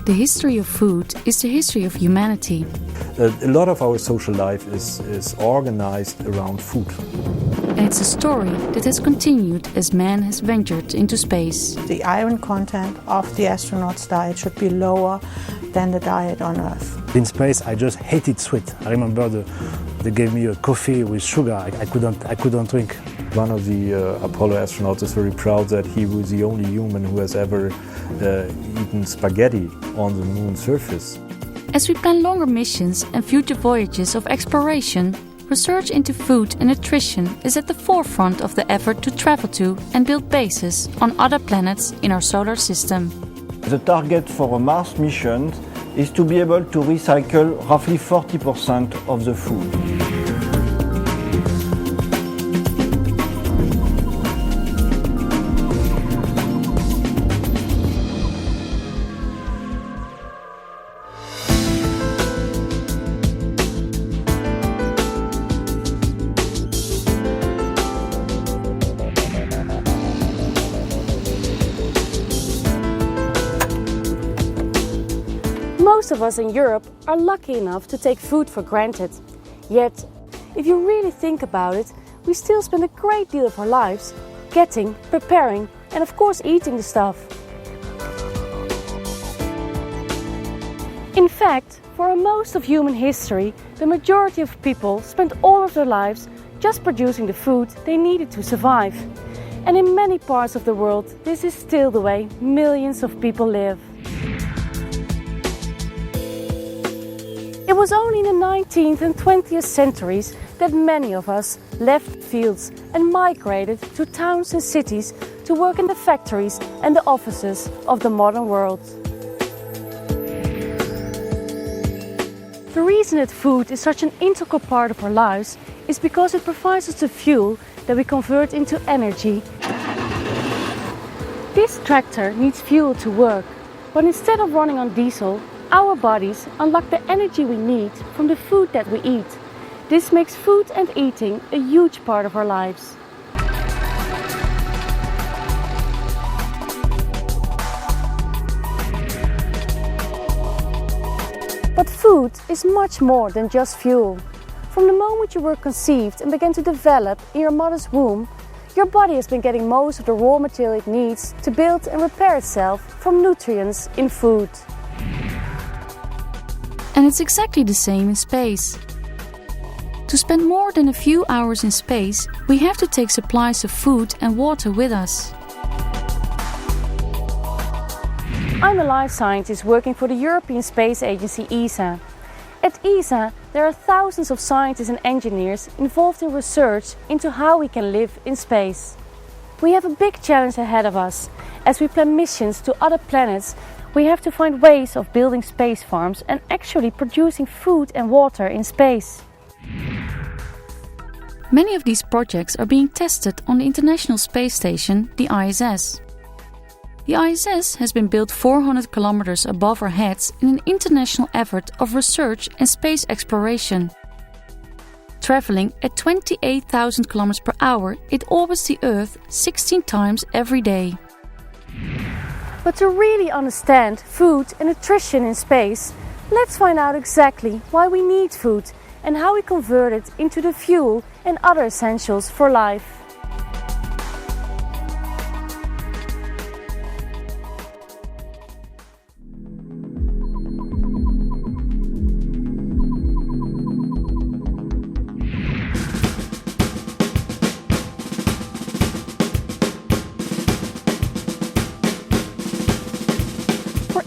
The history of food is the history of humanity. A lot of our social life is organized around food. And it's a story that has continued as man has ventured into space. The iron content of the astronauts' diet should be lower than the diet on Earth. In space, I just hated sweet. I remember they gave me a coffee with sugar. I couldn't drink. One of the Apollo astronauts is very proud that he was the only human who has ever eaten spaghetti on the moon's surface. As we plan longer missions and future voyages of exploration, research into food and nutrition is at the forefront of the effort to travel to and build bases on other planets in our solar system. The target for a Mars mission is to be able to recycle roughly 40% of the food. Most of us in Europe are lucky enough to take food for granted. Yet, if you really think about it, we still spend a great deal of our lives getting, preparing, and of course eating the stuff. In fact, for most of human history, the majority of people spent all of their lives just producing the food they needed to survive. And in many parts of the world, this is still the way millions of people live. It was only in the 19th and 20th centuries that many of us left fields and migrated to towns and cities to work in the factories and the offices of the modern world. The reason that food is such an integral part of our lives is because it provides us the fuel that we convert into energy. This tractor needs fuel to work, but instead of running on diesel, our bodies unlock the energy we need from the food that we eat. This makes food and eating a huge part of our lives. But food is much more than just fuel. From the moment you were conceived and began to develop in your mother's womb, your body has been getting most of the raw material it needs to build and repair itself from nutrients in food. And it's exactly the same in space. To spend more than a few hours in space, we have to take supplies of food and water with us. I'm a life scientist working for the European Space Agency ESA. At ESA, there are thousands of scientists and engineers involved in research into how we can live in space. We have a big challenge ahead of us. As we plan missions to other planets, we have to find ways of building space farms and actually producing food and water in space. Many of these projects are being tested on the International Space Station, the ISS. The ISS has been built 400 kilometers above our heads in an international effort of research and space exploration. Traveling at 28,000 kilometers per hour, it orbits the Earth 16 times every day. But to really understand food and nutrition in space, let's find out exactly why we need food and how we convert it into the fuel and other essentials for life.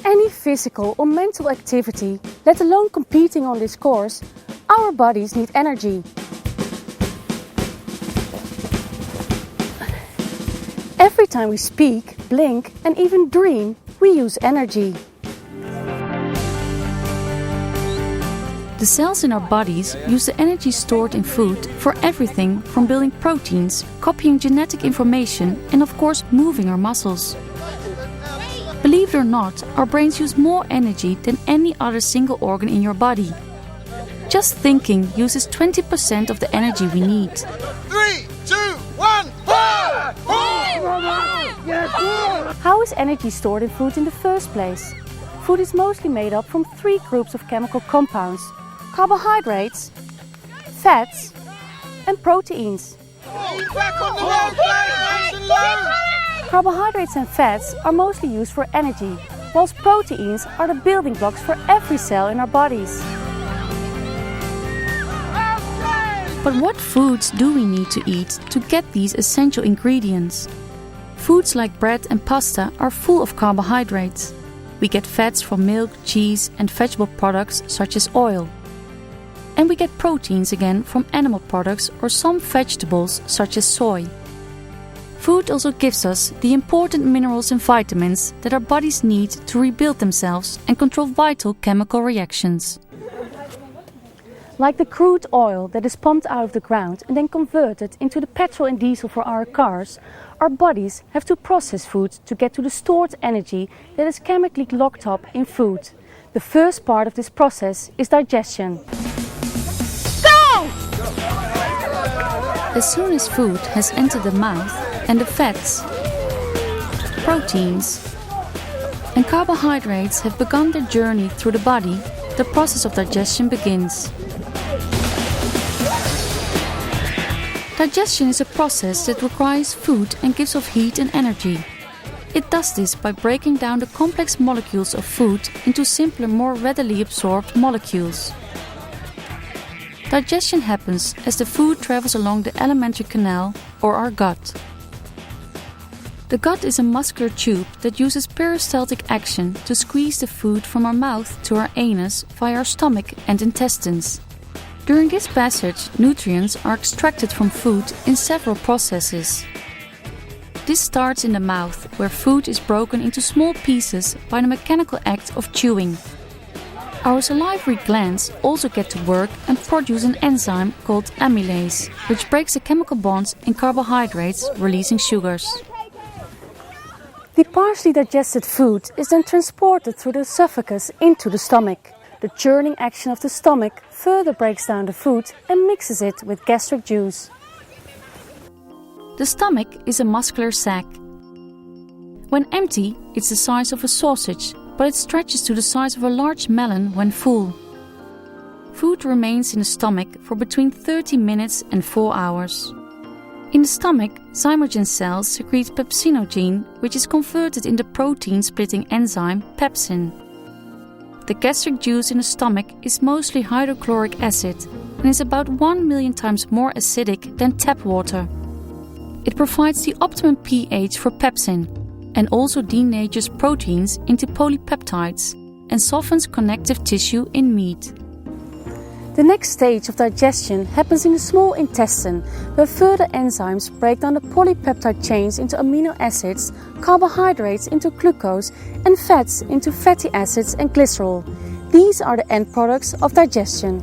Any physical or mental activity, let alone competing on this course, our bodies need energy. Every time we speak, blink, and even dream, we use energy. The cells in our bodies use the energy stored in food for everything from building proteins, copying genetic information, and of course moving our muscles. Believe it or not, our brains use more energy than any other single organ in your body. Just thinking uses 20% of the energy we need. 3, 2, 1, How is energy stored in food in the first place? food is mostly made up from 3 groups of chemical compounds: carbohydrates, fats and proteins. Back on the road, nice and low. Carbohydrates and fats are mostly used for energy, whilst proteins are the building blocks for every cell in our bodies. But what foods do we need to eat to get these essential ingredients? Foods like bread and pasta are full of carbohydrates. We get fats from milk, cheese and vegetable products such as oil. And we get proteins again from animal products or some vegetables such as soy. Food also gives us the important minerals and vitamins that our bodies need to rebuild themselves and control vital chemical reactions. Like the crude oil that is pumped out of the ground and then converted into the petrol and diesel for our cars, our bodies have to process food to get to the stored energy that is chemically locked up in food. The first part of this process is digestion. As soon as food has entered the mouth and the fats, proteins and carbohydrates have begun their journey through the body, the process of digestion begins. Digestion is a process that requires food and gives off heat and energy. It does this by breaking down the complex molecules of food into simpler, more readily absorbed molecules. Digestion happens as the food travels along the alimentary canal or our gut. The gut is a muscular tube that uses peristaltic action to squeeze the food from our mouth to our anus via our stomach and intestines. During this passage, nutrients are extracted from food in several processes. This starts in the mouth, where food is broken into small pieces by the mechanical act of chewing. Our salivary glands also get to work and produce an enzyme called amylase, which breaks the chemical bonds in carbohydrates, releasing sugars. The partially digested food is then transported through the esophagus into the stomach. The churning action of the stomach further breaks down the food and mixes it with gastric juice. The stomach is a muscular sac. When empty, it's the size of a sausage, but it stretches to the size of a large melon when full. Food remains in the stomach for between 30 minutes and 4 hours. In the stomach, zymogen cells secrete pepsinogen, which is converted into protein-splitting enzyme pepsin. The gastric juice in the stomach is mostly hydrochloric acid and is about 1 million times more acidic than tap water. It provides the optimum pH for pepsin and also denatures proteins into polypeptides and softens connective tissue in meat. The next stage of digestion happens in the small intestine, where further enzymes break down the polypeptide chains into amino acids, carbohydrates into glucose, and fats into fatty acids and glycerol. These are the end products of digestion.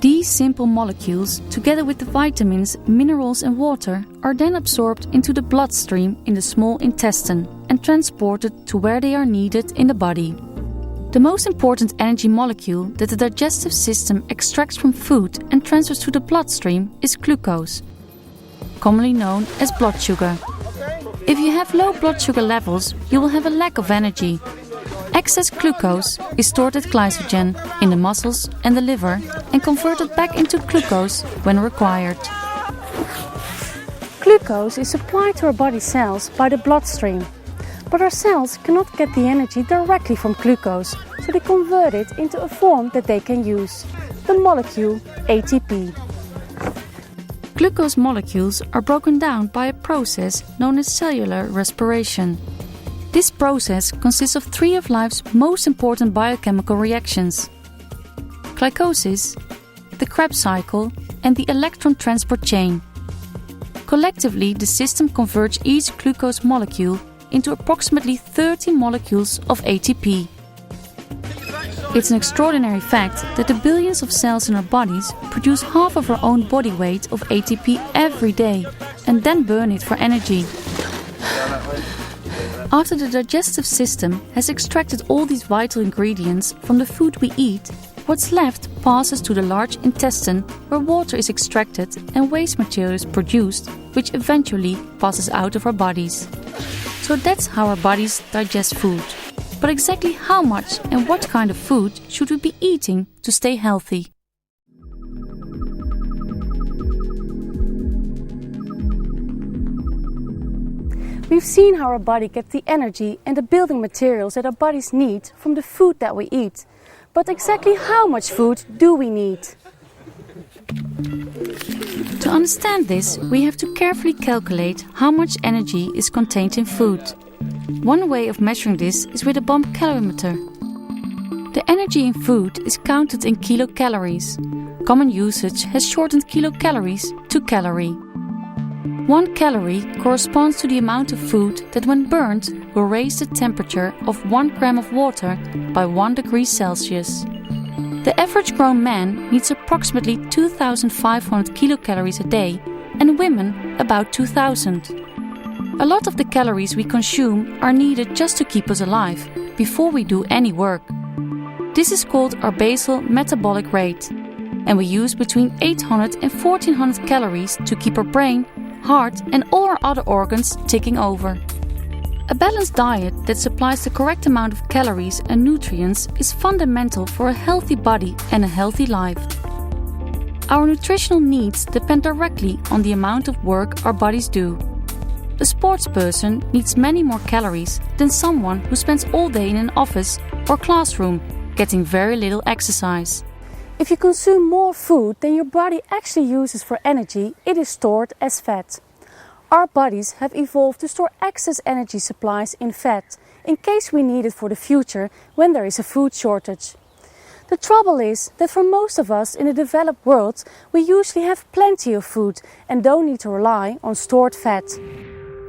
These simple molecules, together with the vitamins, minerals and water, are then absorbed into the bloodstream in the small intestine and transported to where they are needed in the body. The most important energy molecule that the digestive system extracts from food and transfers to the bloodstream is glucose, commonly known as blood sugar. If you have low blood sugar levels, you will have a lack of energy. Excess glucose is stored as glycogen in the muscles and the liver and converted back into glucose when required. Glucose is supplied to our body cells by the bloodstream. But our cells cannot get the energy directly from glucose, so they convert it into a form that they can use, the molecule ATP. Glucose molecules are broken down by a process known as cellular respiration. This process consists of 3 of life's most important biochemical reactions: glycolysis, the Krebs cycle, and the electron transport chain. Collectively, the system converts each glucose molecule into approximately 30 molecules of ATP. It's an extraordinary fact that the billions of cells in our bodies produce half of our own body weight of ATP every day and then burn it for energy. After the digestive system has extracted all these vital ingredients from the food we eat, what's left passes to the large intestine, where water is extracted and waste material is produced, which eventually passes out of our bodies. So that's how our bodies digest food. But exactly how much and what kind of food should we be eating to stay healthy? We've seen how our body gets the energy and the building materials that our bodies need from the food that we eat. But exactly how much food do we need? To understand this, we have to carefully calculate how much energy is contained in food. One way of measuring this is with a bomb calorimeter. The energy in food is counted in kilocalories. Common usage has shortened kilocalories to calorie. 1 calorie corresponds to the amount of food that when burned will raise the temperature of 1 gram of water by 1 degree Celsius. The average grown man needs approximately 2,500 kilocalories a day and women about 2,000. A lot of the calories we consume are needed just to keep us alive, before we do any work. This is called our basal metabolic rate, and we use between 800 and 1400 calories to keep our brain, heart and all our other organs ticking over. A balanced diet that supplies the correct amount of calories and nutrients is fundamental for a healthy body and a healthy life. Our nutritional needs depend directly on the amount of work our bodies do. A sports person needs many more calories than someone who spends all day in an office or classroom, getting very little exercise. If you consume more food than your body actually uses for energy, it is stored as fat. Our bodies have evolved to store excess energy supplies in fat, in case we need it for the future when there is a food shortage. The trouble is that for most of us in the developed world, we usually have plenty of food and don't need to rely on stored fat.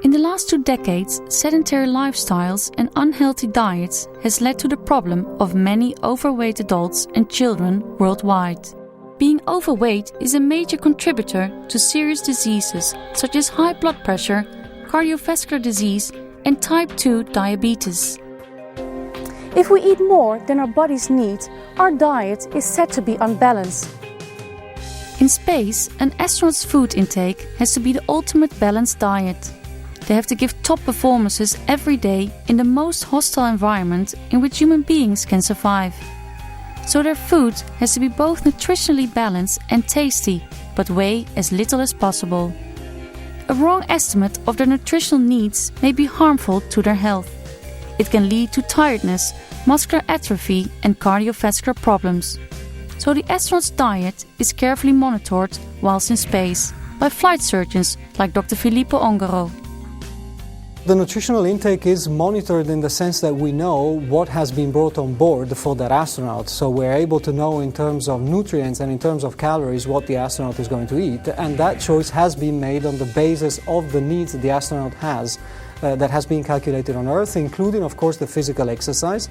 In the last 2 decades, sedentary lifestyles and unhealthy diets has led to the problem of many overweight adults and children worldwide. Being overweight is a major contributor to serious diseases such as high blood pressure, cardiovascular disease and type 2 diabetes. If we eat more than our bodies need, our diet is said to be unbalanced. In space, an astronaut's food intake has to be the ultimate balanced diet. They have to give top performances every day in the most hostile environment in which human beings can survive. So their food has to be both nutritionally balanced and tasty, but weigh as little as possible. A wrong estimate of their nutritional needs may be harmful to their health. It can lead to tiredness, muscular atrophy and cardiovascular problems. So the astronaut's diet is carefully monitored whilst in space by flight surgeons like Dr. Filippo Ongaro. The nutritional intake is monitored in the sense that we know what has been brought on board for that astronaut. So we're able to know in terms of nutrients and in terms of calories what the astronaut is going to eat. And that choice has been made on the basis of the needs that the astronaut has that has been calculated on Earth, including, of course, the physical exercise.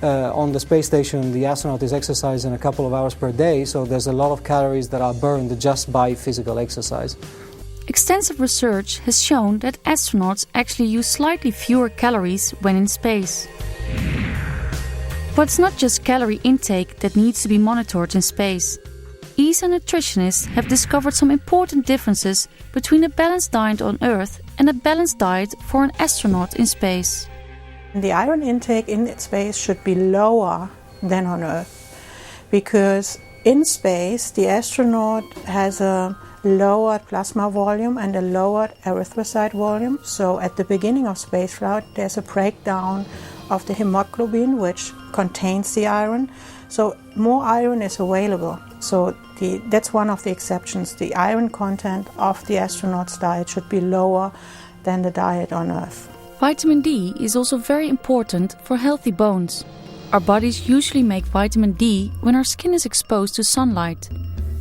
On the space station, the astronaut is exercising a couple of hours per day, so there's a lot of calories that are burned just by physical exercise. Extensive research has shown that astronauts actually use slightly fewer calories when in space. But it's not just calorie intake that needs to be monitored in space. ESA nutritionists have discovered some important differences between a balanced diet on Earth and a balanced diet for an astronaut in space. The iron intake in space should be lower than on Earth, because in space the astronaut has a lowered plasma volume and a lowered erythrocyte volume. So at the beginning of spaceflight there's a breakdown of the hemoglobin, which contains the iron. So more iron is available. So that's one of the exceptions. The iron content of the astronaut's diet should be lower than the diet on Earth. Vitamin D is also very important for healthy bones. Our bodies usually make vitamin D when our skin is exposed to sunlight.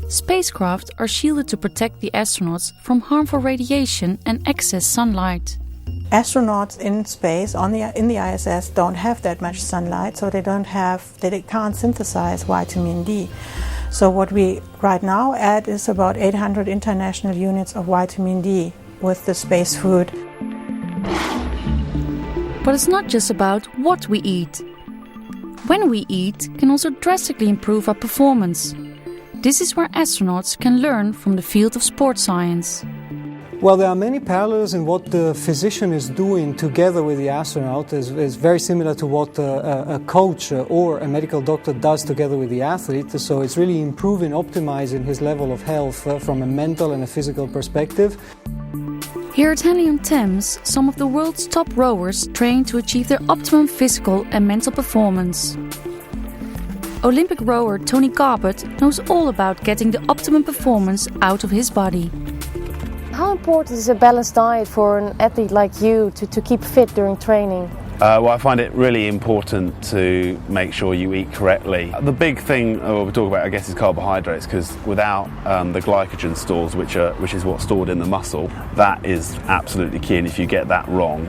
Spacecraft are shielded to protect the astronauts from harmful radiation and excess sunlight. Astronauts in space in the ISS don't have that much sunlight, so they can't synthesize vitamin D. So what we right now add is about 800 international units of vitamin D with the space food. But it's not just about what we eat. When we eat can also drastically improve our performance. This is where astronauts can learn from the field of sports science. Well, there are many parallels in what the physician is doing together with the astronaut. Is very similar to what a coach or a medical doctor does together with the athlete. So it's really improving, optimizing his level of health from a mental and a physical perspective. Here at Henley on Thames, some of the world's top rowers train to achieve their optimum physical and mental performance. Olympic rower Tony Garbutt knows all about getting the optimum performance out of his body. How important is a balanced diet for an athlete like you to keep fit during training? Well, I find it really important to make sure you eat correctly. The big thing we talk about, I guess, is carbohydrates, because without the glycogen stores, which is what's stored in the muscle, that is absolutely key. And if you get that wrong,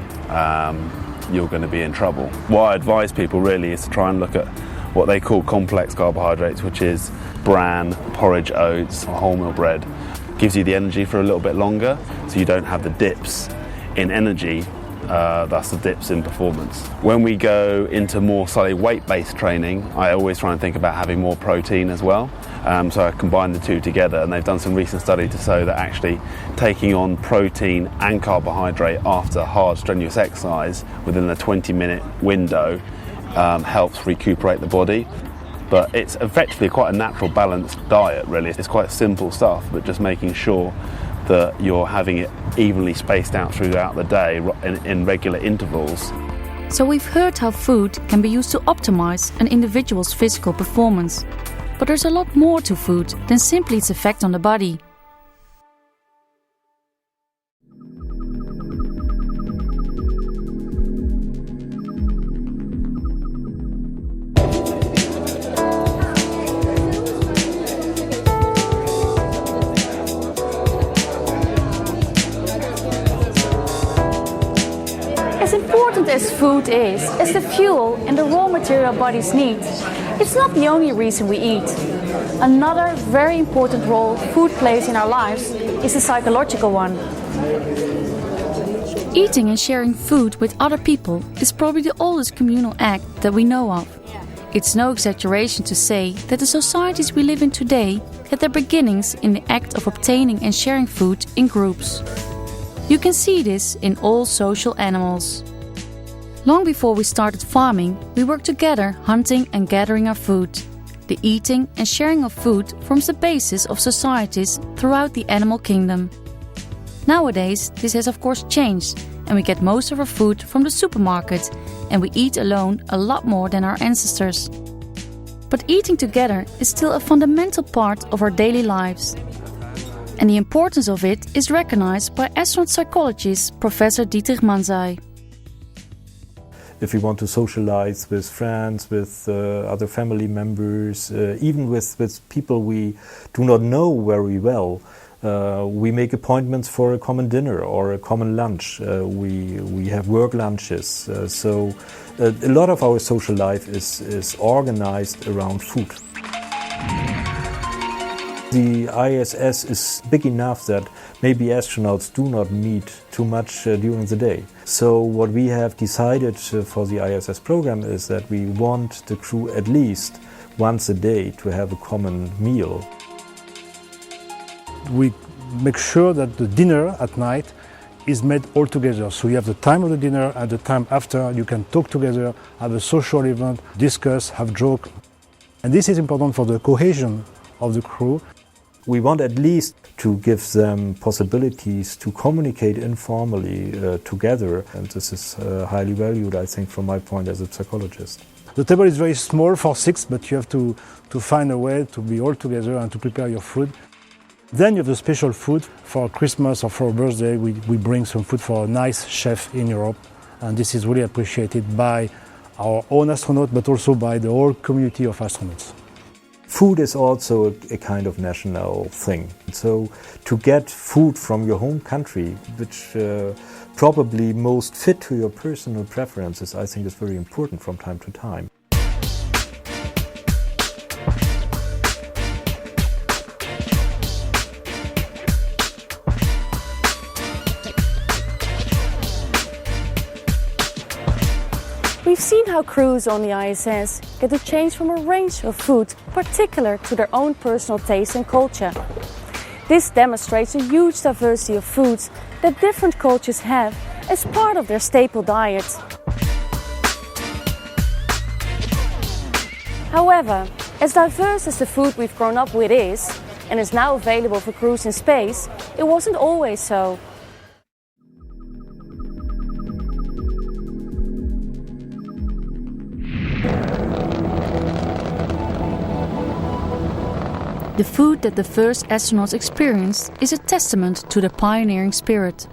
you're going to be in trouble. What I advise people really is to try and look at what they call complex carbohydrates, which is bran, porridge oats, or wholemeal bread. Gives you the energy for a little bit longer, so you don't have the dips in energy, thus the dips in performance. When we go into more slightly weight-based training, I always try and think about having more protein as well. So I combine the two together, and they've done some recent study to show that actually taking on protein and carbohydrate after hard strenuous exercise within a 20-minute window helps recuperate the body. But it's effectively quite a natural balanced diet, really. It's quite simple stuff, but just making sure that you're having it evenly spaced out throughout the day in regular intervals. So we've heard how food can be used to optimize an individual's physical performance. But there's a lot more to food than simply its effect on the body. As important as food is, as the fuel and the raw material bodies need, it's not the only reason we eat. Another very important role food plays in our lives is the psychological one. Eating and sharing food with other people is probably the oldest communal act that we know of. It's no exaggeration to say that the societies we live in today had their beginnings in the act of obtaining and sharing food in groups. You can see this in all social animals. Long before we started farming, we worked together hunting and gathering our food. The eating and sharing of food forms the basis of societies throughout the animal kingdom. Nowadays, this has of course changed, and we get most of our food from the supermarket, and we eat alone a lot more than our ancestors. But eating together is still a fundamental part of our daily lives. And the importance of it is recognized by astronaut psychologist Professor Dietrich Manzai. If we want to socialize with friends, with other family members, even with people we do not know very well, we make appointments for a common dinner or a common lunch. We have work lunches. So a lot of our social life is organized around food. The ISS is big enough that maybe astronauts do not meet too much during the day. So what we have decided for the ISS program is that we want the crew at least once a day to have a common meal. We make sure that the dinner at night is made all together. So you have the time of the dinner and the time after. You can talk together, have a social event, discuss, have joke. And this is important for the cohesion of the crew. We want at least to give them possibilities to communicate informally together, and this is highly valued, I think, from my point as a psychologist. The table is very small for 6, but you have to find a way to be all together and to prepare your food. Then you have the special food for Christmas or for a birthday. We bring some food for a nice chef in Europe, and this is really appreciated by our own astronauts, but also by the whole community of astronauts. Food is also a kind of national thing. So to get food from your home country, which probably most fit to your personal preferences, I think is very important from time to time. We've seen how crews on the ISS get to change from a range of food particular to their own personal taste and culture. This demonstrates a huge diversity of foods that different cultures have as part of their staple diet. However, as diverse as the food we've grown up with is, and is now available for crews in space, it wasn't always so. The food that the first astronauts experienced is a testament to their pioneering spirit.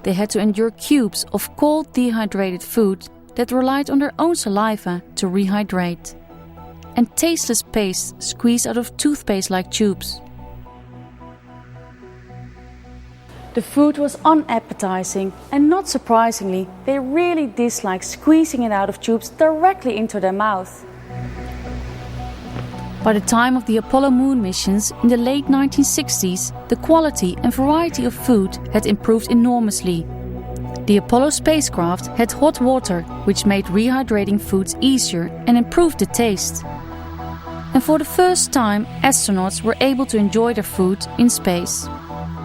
They had to endure cubes of cold, dehydrated food that relied on their own saliva to rehydrate, and tasteless paste squeezed out of toothpaste-like tubes. The food was unappetizing, and not surprisingly, they really disliked squeezing it out of tubes directly into their mouth. By the time of the Apollo moon missions in the late 1960s, the quality and variety of food had improved enormously. The Apollo spacecraft had hot water, which made rehydrating foods easier and improved the taste. And for the first time, astronauts were able to enjoy their food in space.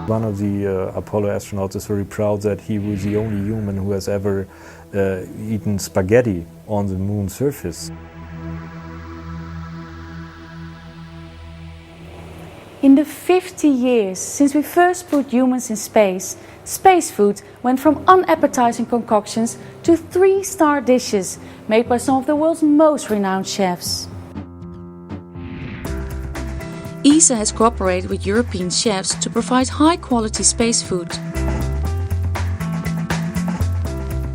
One of the Apollo astronauts is very proud that he was the only human who has ever eaten spaghetti on the moon surface. In the 50 years since we first put humans in space, space food went from unappetizing concoctions to 3-star dishes made by some of the world's most renowned chefs. ESA has cooperated with European chefs to provide high-quality space food.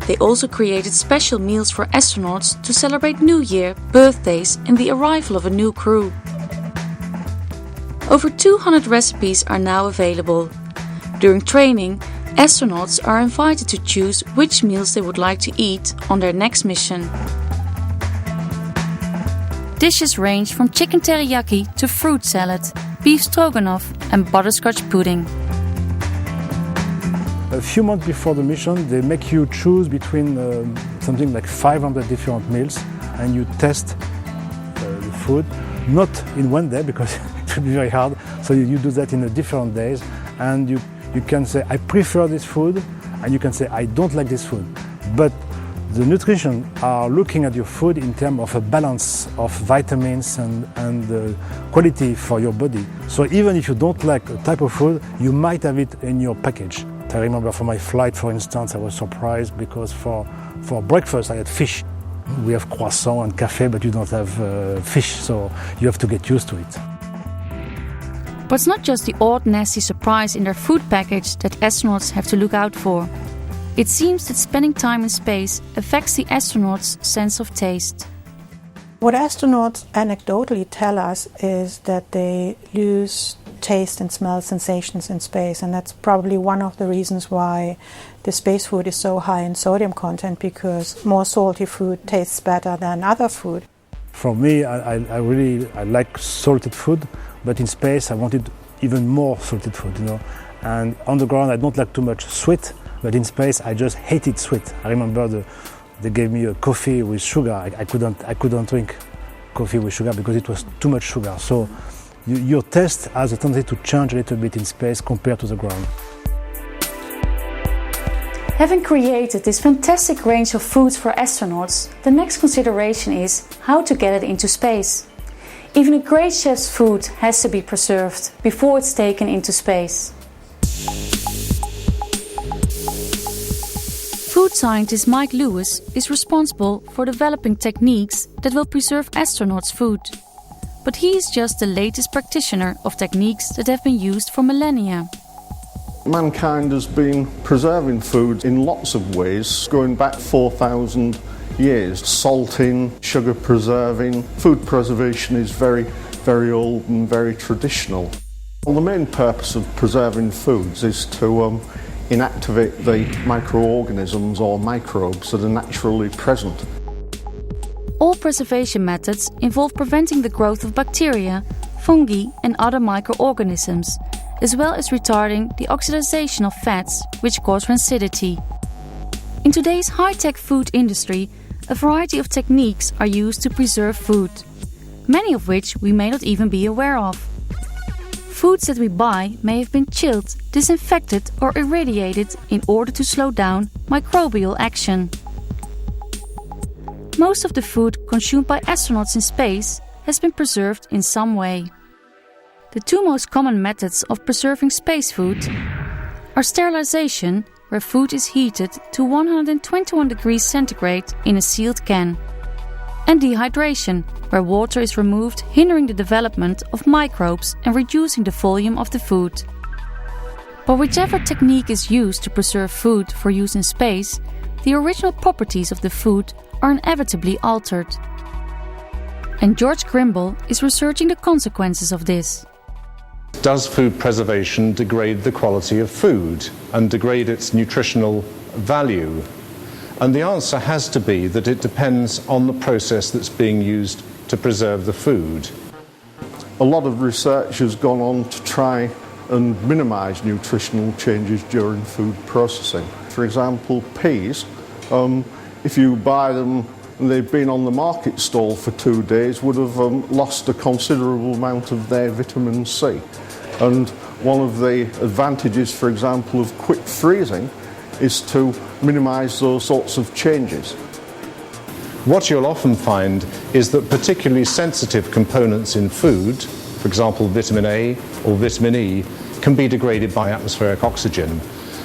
They also created special meals for astronauts to celebrate New Year, birthdays and the arrival of a new crew. Over 200 recipes are now available. During training, astronauts are invited to choose which meals they would like to eat on their next mission. Dishes range from chicken teriyaki to fruit salad, beef stroganoff and butterscotch pudding. A few months before the mission, they make you choose between something like 500 different meals, and you test the food, not in one day because it would be very hard, so you do that in different days, and you can say, I prefer this food, and you can say, I don't like this food. But the nutrition are looking at your food in terms of a balance of vitamins and quality for your body. So even if you don't like a type of food, you might have it in your package. I remember for my flight, for instance, I was surprised because for breakfast I had fish. We have croissant and cafe, but you don't have fish, so you have to get used to it. But it's not just the odd, nasty surprise in their food package that astronauts have to look out for. It seems that spending time in space affects the astronauts' sense of taste. What astronauts anecdotally tell us is that they lose taste and smell sensations in space, and that's probably one of the reasons why the space food is so high in sodium content, because more salty food tastes better than other food. For me, I like salted food, but in space I wanted even more salted food, you know. And on the ground I don't like too much sweet, but in space I just hated sweet. I remember they gave me a coffee with sugar. I couldn't drink coffee with sugar because it was too much sugar. So your taste has a tendency to change a little bit in space compared to the ground. Having created this fantastic range of foods for astronauts, the next consideration is how to get it into space. Even a great chef's food has to be preserved before it's taken into space. Food scientist Mike Lewis is responsible for developing techniques that will preserve astronauts' food. But he is just the latest practitioner of techniques that have been used for millennia. Mankind has been preserving food in lots of ways, going back 4,000 years. Salting, sugar preserving. Food preservation is very, very old and very traditional. Well, the main purpose of preserving foods is to inactivate the microorganisms or microbes that are naturally present. All preservation methods involve preventing the growth of bacteria, fungi and other microorganisms, as well as retarding the oxidation of fats, which cause rancidity. In today's high-tech food industry, a variety of techniques are used to preserve food, many of which we may not even be aware of. foods that we buy may have been chilled, disinfected or irradiated in order to slow down microbial action. Most of the food consumed by astronauts in space has been preserved in some way. The two most common methods of preserving space food are sterilization, where food is heated to 121 degrees centigrade in a sealed can, and dehydration, where water is removed, hindering the development of microbes and reducing the volume of the food. But whichever technique is used to preserve food for use in space, the original properties of the food are inevitably altered. And George Grimble is researching the consequences of this. Does food preservation degrade the quality of food and degrade its nutritional value? And the answer has to be that it depends on the process that's being used to preserve the food. A lot of research has gone on to try and minimise nutritional changes during food processing. For example, peas, if you buy them and they've been on the market stall for 2 days, would have lost a considerable amount of their vitamin C. And one of the advantages, for example, of quick freezing is to minimise those sorts of changes. What you'll often find is that particularly sensitive components in food, for example vitamin A or vitamin E, can be degraded by atmospheric oxygen.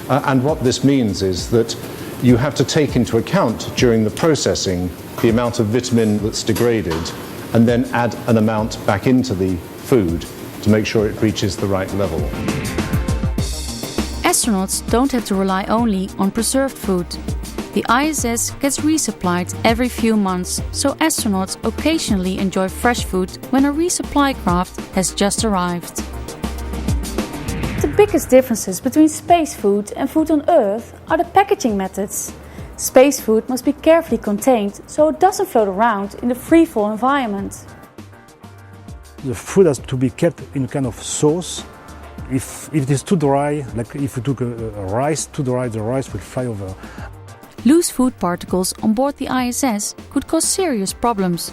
And what this means is that you have to take into account during the processing the amount of vitamin that's degraded and then add an amount back into the food to make sure it reaches the right level. Astronauts don't have to rely only on preserved food. The ISS gets resupplied every few months, so astronauts occasionally enjoy fresh food when a resupply craft has just arrived. The biggest differences between space food and food on Earth are the packaging methods. Space food must be carefully contained so it doesn't float around in the free-fall environment. The food has to be kept in a kind of sauce. If it is too dry, like if you took a rice too dry, the rice will fly over. Loose food particles on board the ISS could cause serious problems,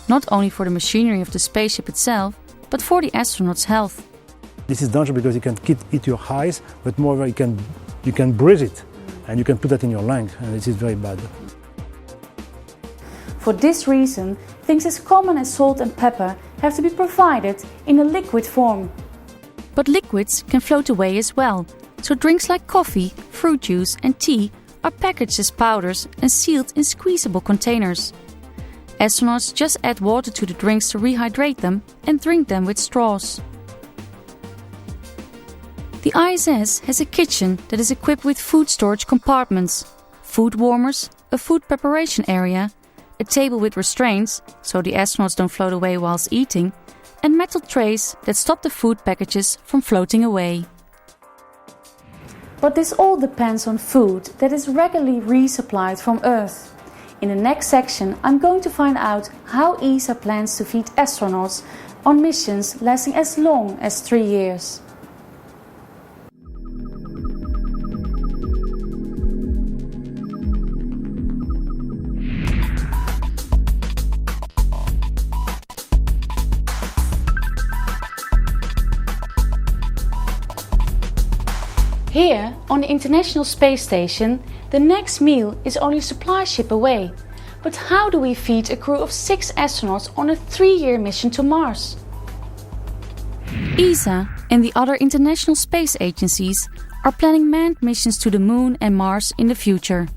not only for the machinery of the spaceship itself, but for the astronauts' health. This is dangerous because you can eat your eyes, but moreover you can breathe it, and you can put that in your lung, and this is very bad. For this reason, things as common as salt and pepper have to be provided in a liquid form. But liquids can float away as well, so drinks like coffee, fruit juice and tea are packaged as powders and sealed in squeezable containers. Astronauts just add water to the drinks to rehydrate them and drink them with straws. The ISS has a kitchen that is equipped with food storage compartments, food warmers, a food preparation area, a table with restraints so the astronauts don't float away whilst eating, and metal trays that stop the food packages from floating away. But this all depends on food that is regularly resupplied from Earth. In the next section, I'm going to find out how ESA plans to feed astronauts on missions lasting as long as 3 years. Here, on the International Space Station, the next meal is only a supply ship away. But how do we feed a crew of 6 astronauts on a 3-year mission to Mars? ESA and the other international space agencies are planning manned missions to the Moon and Mars in the future.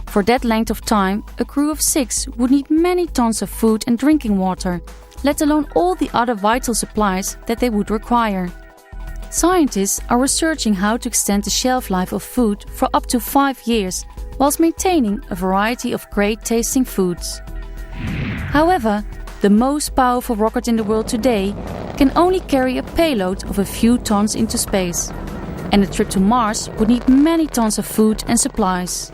For that length of time, a crew of 6 would need many tons of food and drinking water, let alone all the other vital supplies that they would require. Scientists are researching how to extend the shelf life of food for up to 5 years, whilst maintaining a variety of great-tasting foods. However, the most powerful rocket in the world today can only carry a payload of a few tons into space, and a trip to Mars would need many tons of food and supplies.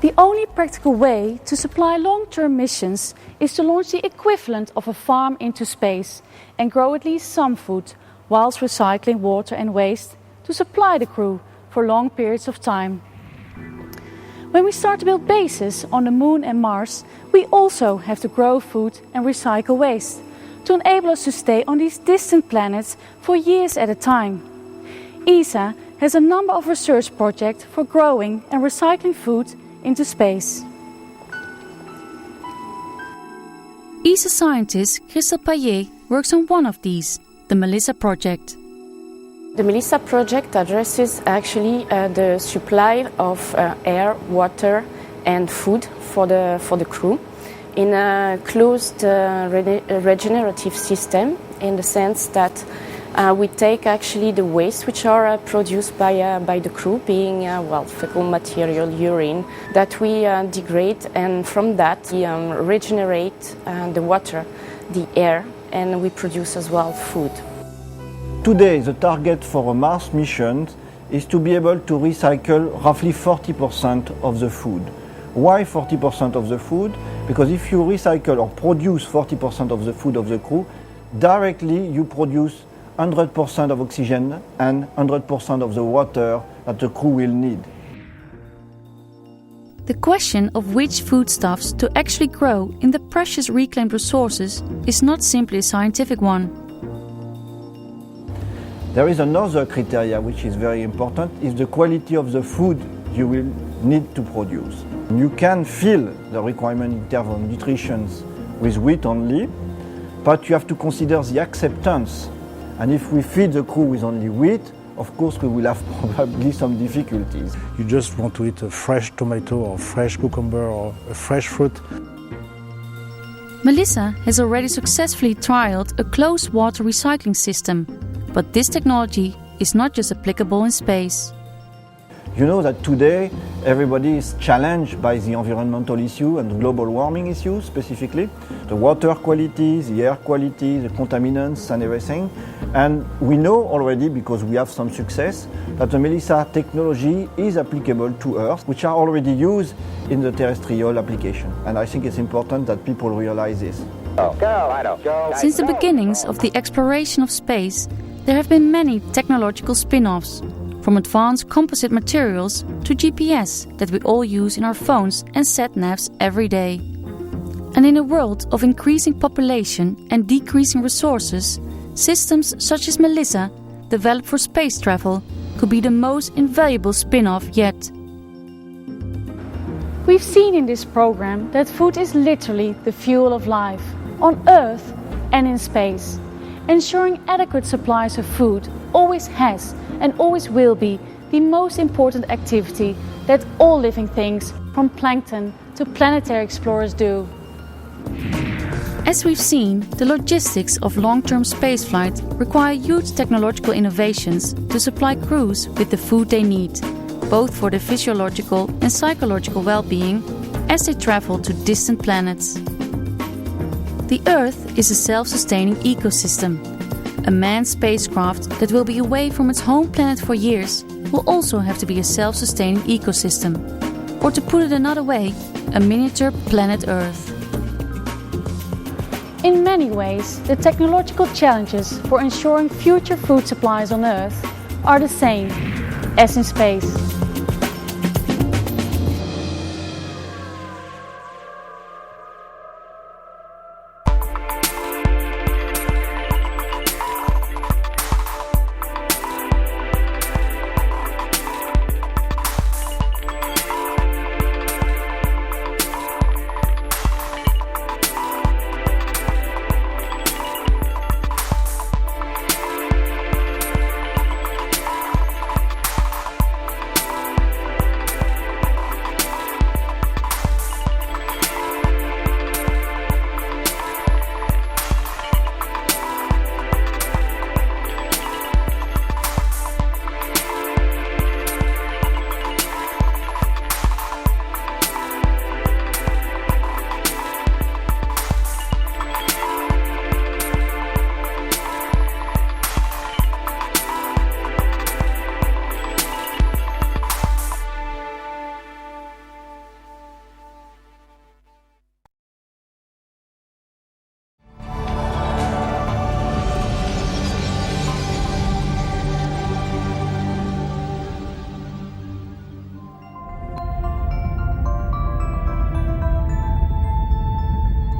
The only practical way to supply long-term missions is to launch the equivalent of a farm into space and grow at least some food, whilst recycling water and waste to supply the crew for long periods of time. When we start to build bases on the Moon and Mars, we also have to grow food and recycle waste. to enable us to stay on these distant planets for years at a time. ESA has a number of research projects for growing and recycling food into space. ESA scientist Christelle Payet works on one of these, the Melissa project. The Melissa project addresses actually the supply of air, water and food for the crew in a closed regenerative system, in the sense that we take actually the waste which are produced by the crew, being fecal material, urine, that we degrade, and from that we regenerate the water, the air, and we produce as well food. Today, the target for a Mars mission is to be able to recycle roughly 40% of the food. Why 40% of the food? Because if you recycle or produce 40% of the food of the crew, directly you produce 100% of oxygen and 100% of the water that the crew will need. The question of which foodstuffs to actually grow in the precious reclaimed resources is not simply a scientific one. There is another criteria which is very important, is the quality of the food you will need to produce. You can fill the requirement in terms of nutrition with wheat only, but you have to consider the acceptance. And if we feed the crew with only wheat, of course we will have probably some difficulties. You just want to eat a fresh tomato or fresh cucumber or a fresh fruit. Melissa has already successfully trialed a closed water recycling system, but this technology is not just applicable in space. You know that today everybody is challenged by the environmental issue and the global warming issue specifically, the water quality, the air quality, the contaminants and everything. And we know already, because we have some success, that the Melissa technology is applicable to Earth, which are already used in the terrestrial application. And I think it's important that people realize this. Since the beginnings of the exploration of space, there have been many technological spin-offs, from advanced composite materials to GPS that we all use in our phones and sat-navs every day. And in a world of increasing population and decreasing resources, systems such as Melissa, developed for space travel, could be the most invaluable spin-off yet. We've seen in this program that food is literally the fuel of life, on Earth and in space. Ensuring adequate supplies of food always has and always will be the most important activity that all living things, from plankton to planetary explorers, do. As we've seen, the logistics of long-term spaceflight require huge technological innovations to supply crews with the food they need, both for their physiological and psychological well-being as they travel to distant planets. The Earth is a self-sustaining ecosystem. A manned spacecraft that will be away from its home planet for years will also have to be a self-sustaining ecosystem. Or to put it another way, a miniature planet Earth. In many ways, the technological challenges for ensuring future food supplies on Earth are the same as in space.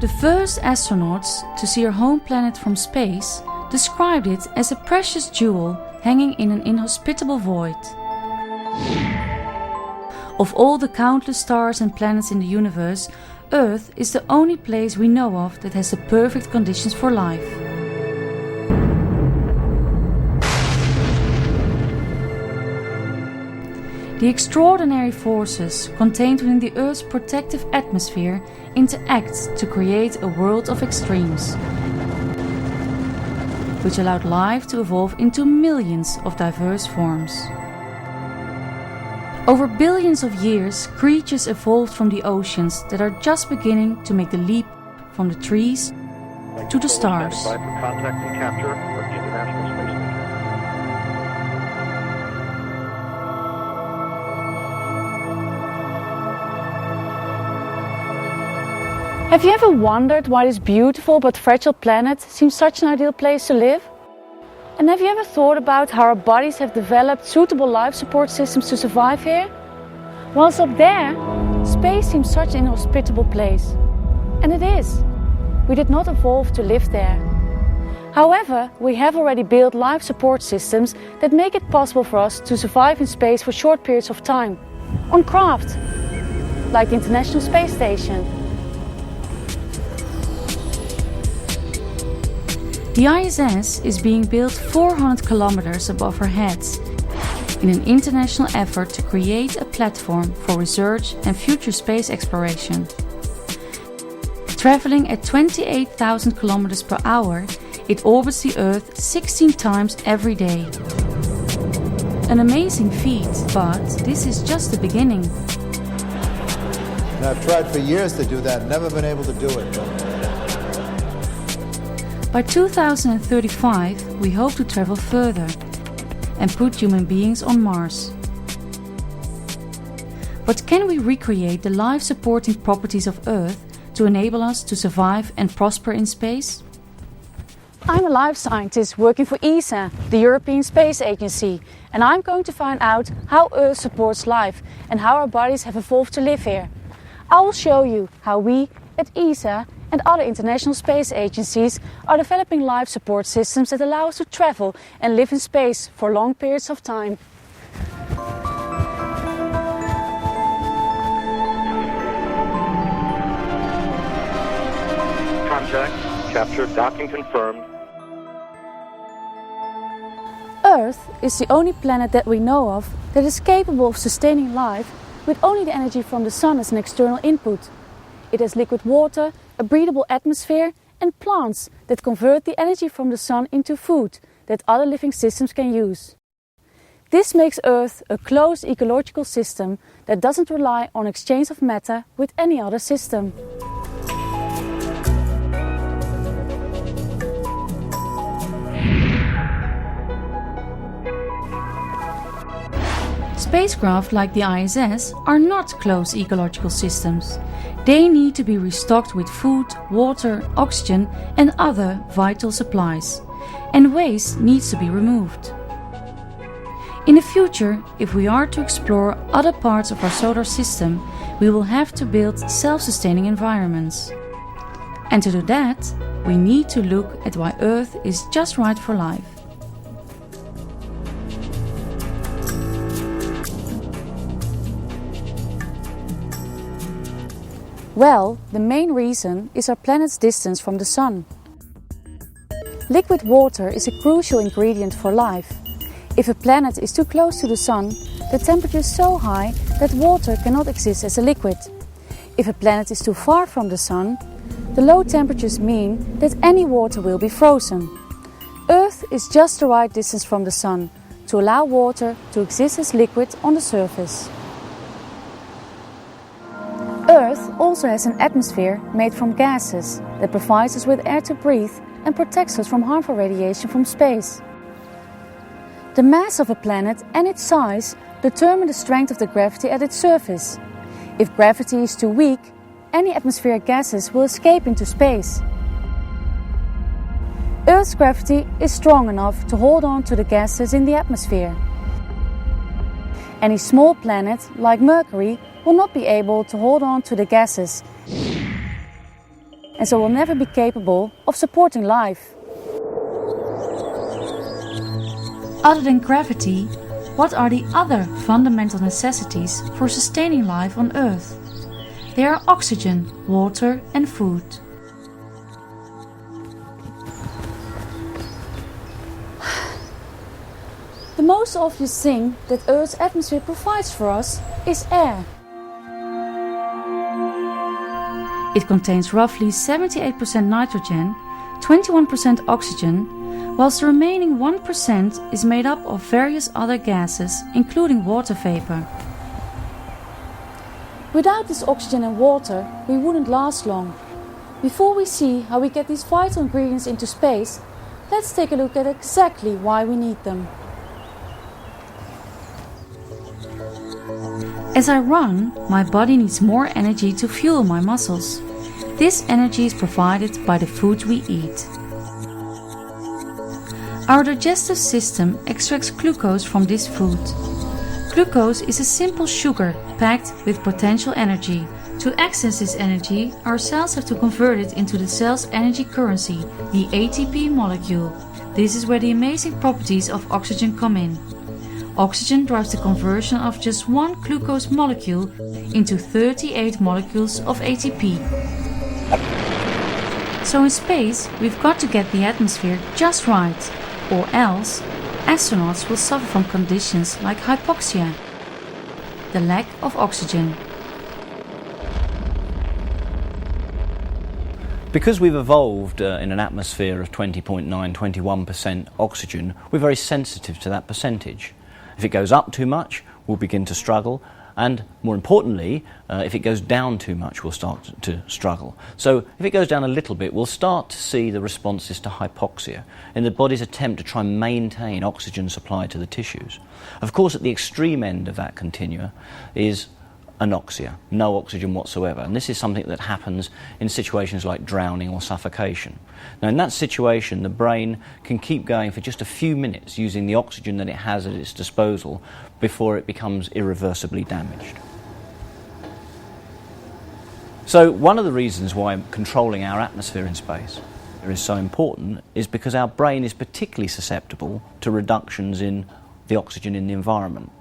The first astronauts to see our home planet from space described it as a precious jewel hanging in an inhospitable void. Of all the countless stars and planets in the universe, Earth is the only place we know of that has the perfect conditions for life. The extraordinary forces contained within the Earth's protective atmosphere interact to create a world of extremes, which allowed life to evolve into millions of diverse forms. Over billions of years, creatures evolved from the oceans that are just beginning to make the leap from the trees to the stars. Have you ever wondered why this beautiful but fragile planet seems such an ideal place to live? And have you ever thought about how our bodies have developed suitable life support systems to survive here? Whilst up there, space seems such an inhospitable place. And it is. We did not evolve to live there. However, we have already built life support systems that make it possible for us to survive in space for short periods of time, on craft, like the International Space Station. The ISS is being built 400 kilometers above our heads in an international effort to create a platform for research and future space exploration. Traveling at 28,000 kilometers per hour, it orbits the Earth 16 times every day. An amazing feat, but this is just the beginning. And I've tried for years to do that, never been able to do it. By 2035, we hope to travel further and put human beings on Mars. But can we recreate the life-supporting properties of Earth to enable us to survive and prosper in space? I'm a life scientist working for ESA, the European Space Agency, and I'm going to find out how Earth supports life and how our bodies have evolved to live here. I will show you how we at ESA and other international space agencies are developing life support systems that allow us to travel and live in space for long periods of time. Contact, captured, docking confirmed. Earth is the only planet that we know of that is capable of sustaining life with only the energy from the sun as an external input. It has liquid water, a breathable atmosphere, and plants that convert the energy from the sun into food that other living systems can use. This makes Earth a closed ecological system that doesn't rely on exchange of matter with any other system. Spacecraft like the ISS are not closed ecological systems. They need to be restocked with food, water, oxygen and other vital supplies. And waste needs to be removed. In the future, if we are to explore other parts of our solar system, we will have to build self-sustaining environments. And to do that, we need to look at why Earth is just right for life. Well, the main reason is our planet's distance from the sun. Liquid water is a crucial ingredient for life. If a planet is too close to the sun, the temperature is so high that water cannot exist as a liquid. If a planet is too far from the sun, the low temperatures mean that any water will be frozen. Earth is just the right distance from the sun to allow water to exist as liquid on the surface. Earth also has an atmosphere made from gases that provides us with air to breathe and protects us from harmful radiation from space. The mass of a planet and its size determine the strength of the gravity at its surface. If gravity is too weak, any atmospheric gases will escape into space. Earth's gravity is strong enough to hold on to the gases in the atmosphere. Any small planet, like Mercury, will not be able to hold on to the gases and so will never be capable of supporting life. Other than gravity, what are the other fundamental necessities for sustaining life on Earth? They are oxygen, water and food. The most obvious thing that Earth's atmosphere provides for us is air. It contains roughly 78% nitrogen, 21% oxygen, whilst the remaining 1% is made up of various other gases, including water vapor. Without this oxygen and water, we wouldn't last long. Before we see how we get these vital ingredients into space, let's take a look at exactly why we need them. As I run, my body needs more energy to fuel my muscles. This energy is provided by the food we eat. Our digestive system extracts glucose from this food. Glucose is a simple sugar packed with potential energy. To access this energy, our cells have to convert it into the cell's energy currency, the ATP molecule. This is where the amazing properties of oxygen come in. Oxygen drives the conversion of just one glucose molecule into 38 molecules of ATP. So in space, we've got to get the atmosphere just right, or else astronauts will suffer from conditions like hypoxia, the lack of oxygen. Because we've evolved in an atmosphere of 21% oxygen, we're very sensitive to that percentage. If it goes up too much, we'll begin to struggle, and more importantly, if it goes down too much, we'll start to struggle. So if it goes down a little bit, we'll start to see the responses to hypoxia in the body's attempt to try and maintain oxygen supply to the tissues. Of course, at the extreme end of that continua is anoxia, no oxygen whatsoever, and this is something that happens in situations like drowning or suffocation. Now in that situation, the brain can keep going for just a few minutes using the oxygen that it has at its disposal before it becomes irreversibly damaged. So one of the reasons why controlling our atmosphere in space is so important is because our brain is particularly susceptible to reductions in the oxygen in the environment.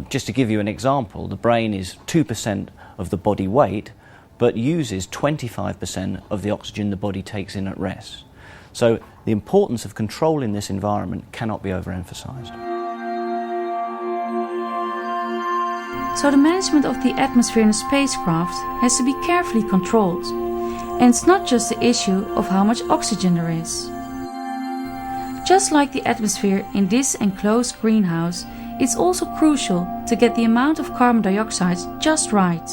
Just to give you an example, the brain is 2% of the body weight, but uses 25% of the oxygen the body takes in at rest. So the importance of controlling this environment cannot be overemphasized. So the management of the atmosphere in a spacecraft has to be carefully controlled. And it's not just the issue of how much oxygen there is. Just like the atmosphere in this enclosed greenhouse, it's also crucial to get the amount of carbon dioxide just right.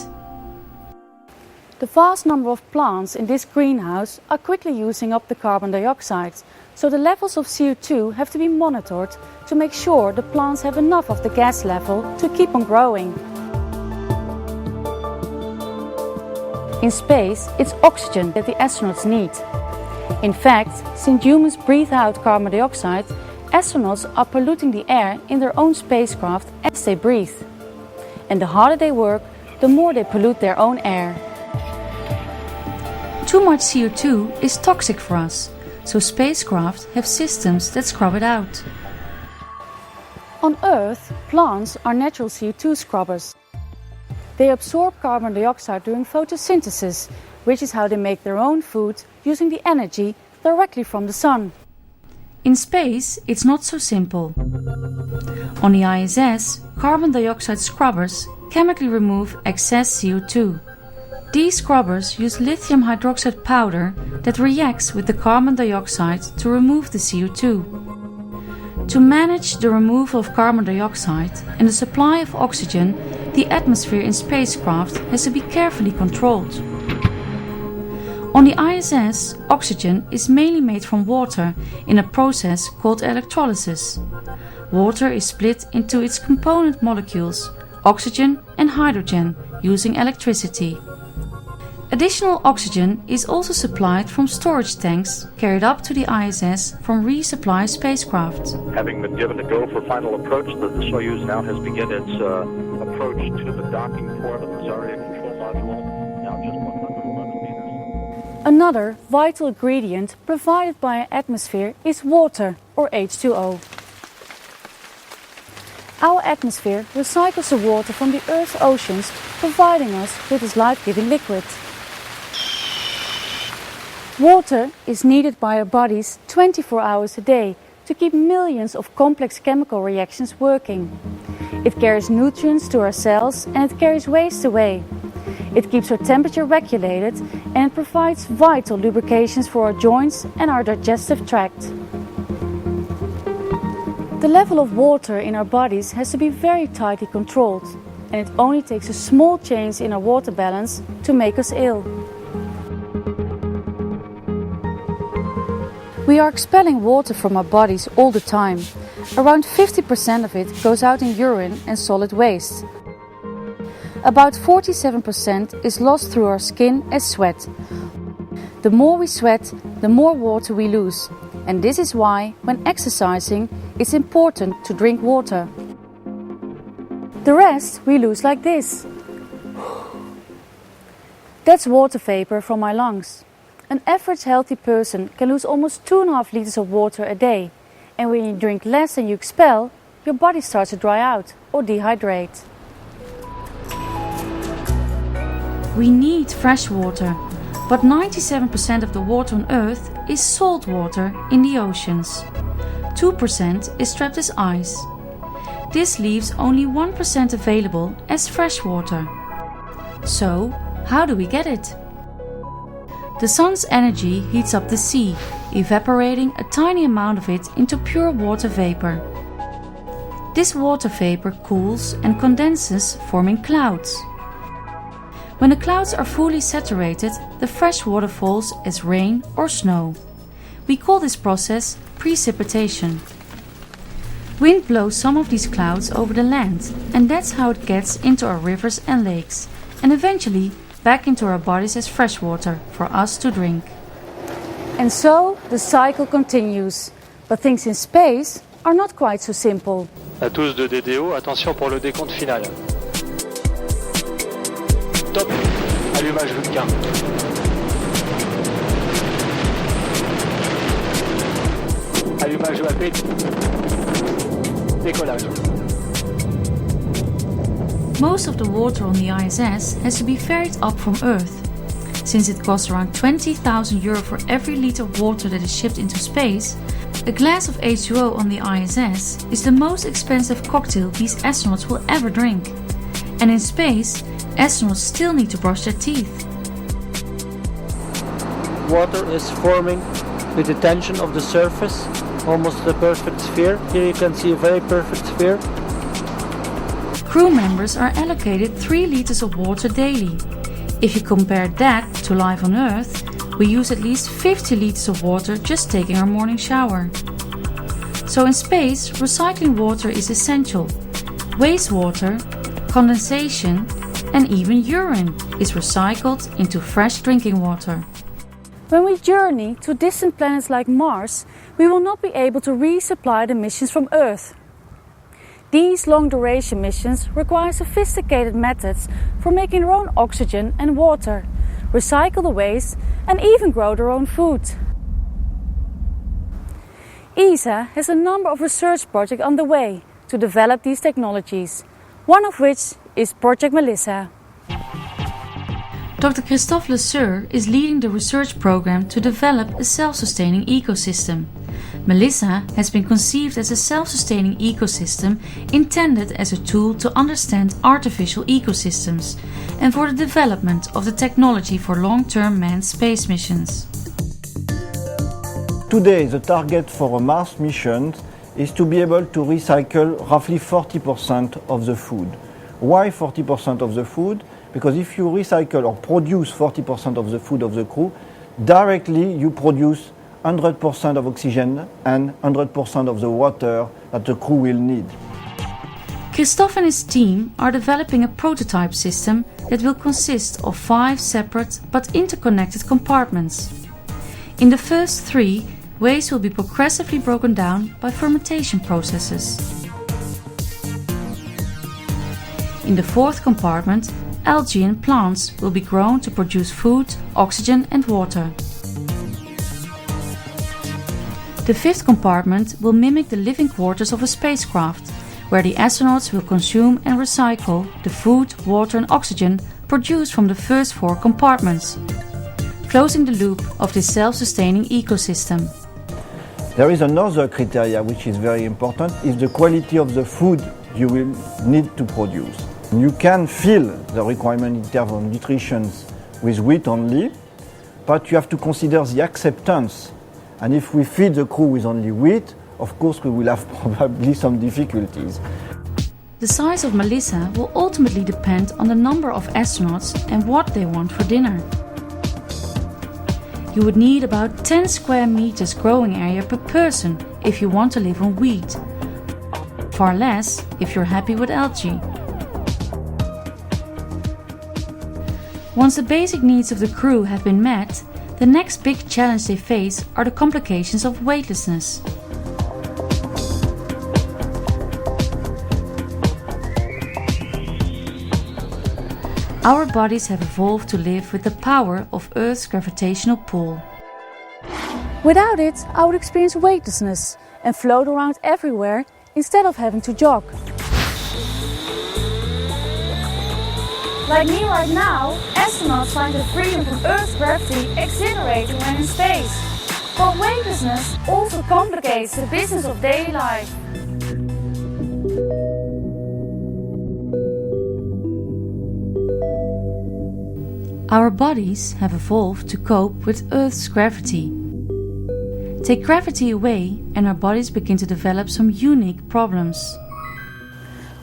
The vast number of plants in this greenhouse are quickly using up the carbon dioxide, so the levels of CO2 have to be monitored to make sure the plants have enough of the gas level to keep on growing. In space, it's oxygen that the astronauts need. In fact, since humans breathe out carbon dioxide, astronauts are polluting the air in their own spacecraft as they breathe. And the harder they work, the more they pollute their own air. Too much CO2 is toxic for us, so spacecraft have systems that scrub it out. On Earth, plants are natural CO2 scrubbers. They absorb carbon dioxide during photosynthesis, which is how they make their own food using the energy directly from the sun. In space, it's not so simple. On the ISS, carbon dioxide scrubbers chemically remove excess CO2. These scrubbers use lithium hydroxide powder that reacts with the carbon dioxide to remove the CO2. To manage the removal of carbon dioxide and the supply of oxygen, the atmosphere in spacecraft has to be carefully controlled. On the ISS, oxygen is mainly made from water in a process called electrolysis. Water is split into its component molecules, oxygen and hydrogen, using electricity. Additional oxygen is also supplied from storage tanks carried up to the ISS from resupply spacecraft. Having been given the go for final approach, the Soyuz now has begun its approach to the docking port of the Zarya control module, now just 111 meters. Another vital ingredient provided by our atmosphere is water, or H2O. Our atmosphere recycles the water from the Earth's oceans, providing us with this life-giving liquid. Water is needed by our bodies 24 hours a day to keep millions of complex chemical reactions working. It carries nutrients to our cells and it carries waste away. It keeps our temperature regulated and it provides vital lubrications for our joints and our digestive tract. The level of water in our bodies has to be very tightly controlled, and it only takes a small change in our water balance to make us ill. We are expelling water from our bodies all the time. Around 50% of it goes out in urine and solid waste. About 47% is lost through our skin as sweat. The more we sweat, the more water we lose. And this is why, when exercising, it's important to drink water. The rest we lose like this. That's water vapor from my lungs. An average healthy person can lose almost 2.5 liters of water a day. And when you drink less than you expel, your body starts to dry out or dehydrate. We need fresh water, but 97% of the water on Earth is salt water in the oceans. 2% is trapped as ice. This leaves only 1% available as fresh water. So, how do we get it? The sun's energy heats up the sea, evaporating a tiny amount of it into pure water vapor. This water vapor cools and condenses, forming clouds. When the clouds are fully saturated, the fresh water falls as rain or snow. We call this process precipitation. Wind blows some of these clouds over the land, and that's how it gets into our rivers and lakes, and eventually back into our bodies as fresh water for us to drink. And so the cycle continues, but things in space are not quite so simple. À tous de DDO, attention pour le décompte final. Top, allumage Vulcain. Allumage UAP. Décollage. Most of the water on the ISS has to be ferried up from Earth. Since it costs around €20,000 for every liter of water that is shipped into space, a glass of H2O on the ISS is the most expensive cocktail these astronauts will ever drink. And in space, astronauts still need to brush their teeth. Water is forming with the tension of the surface, almost a perfect sphere. Here you can see a very perfect sphere. Crew members are allocated 3 liters of water daily. If you compare that to life on Earth, we use at least 50 liters of water just taking our morning shower. So in space, recycling water is essential. Wastewater, condensation, and even urine is recycled into fresh drinking water. When we journey to distant planets like Mars, we will not be able to resupply the missions from Earth. These long-duration missions require sophisticated methods for making their own oxygen and water, recycle the waste, and even grow their own food. ESA has a number of research projects underway to develop these technologies, one of which is Project Melissa. Dr. Christophe Lesueur is leading the research program to develop a self-sustaining ecosystem. Melissa has been conceived as a self-sustaining ecosystem intended as a tool to understand artificial ecosystems and for the development of the technology for long-term manned space missions. Today, the target for a Mars mission is to be able to recycle roughly 40% of the food. Why 40% of the food? Because if you recycle or produce 40% of the food of the crew, directly you produce 100% of oxygen and 100% of the water that the crew will need. Christophe and his team are developing a prototype system that will consist of 5 separate but interconnected compartments. In the first 3, waste will be progressively broken down by fermentation processes. In the 4th compartment, algae and plants will be grown to produce food, oxygen and water. The fifth compartment will mimic the living quarters of a spacecraft, where the astronauts will consume and recycle the food, water and oxygen produced from the first four compartments, closing the loop of this self-sustaining ecosystem. There is another criteria which is very important, is the quality of the food you will need to produce. You can fill the requirement in terms of nutrition with wheat only, but you have to consider the acceptance. And if we feed the crew with only wheat, of course we will have probably some difficulties. The size of Melissa will ultimately depend on the number of astronauts and what they want for dinner. You would need about 10 square meters growing area per person if you want to live on wheat. Far less if you're happy with algae. Once the basic needs of the crew have been met, the next big challenge they face are the complications of weightlessness. Our bodies have evolved to live with the power of Earth's gravitational pull. Without it, I would experience weightlessness and float around everywhere instead of having to jog. Like me right now, astronauts find the freedom from Earth's gravity exhilarating when in space. But weightlessness also complicates the business of daily life. Our bodies have evolved to cope with Earth's gravity. Take gravity away and our bodies begin to develop some unique problems.